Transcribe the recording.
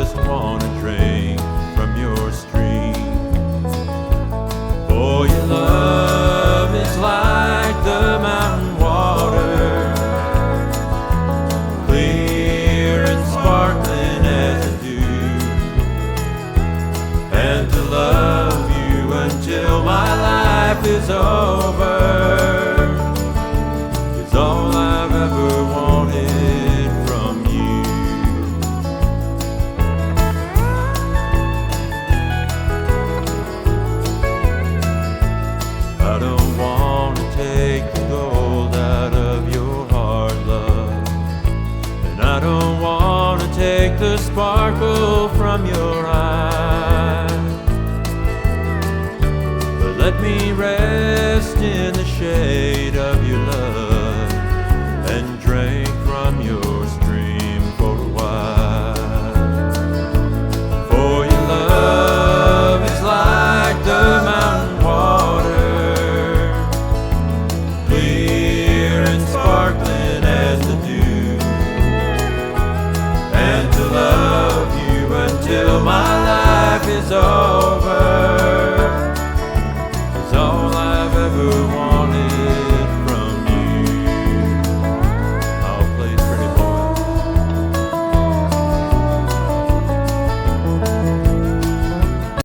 just want to drink from your stream. For your love is like the mountain water, clear and sparkling as a dew. And to love you until my life is over is all I've ever wanted from you. I don't want to take the gold out of your heart, love, and I don't want to take the sparkle from your eyes. But let me rest in the shade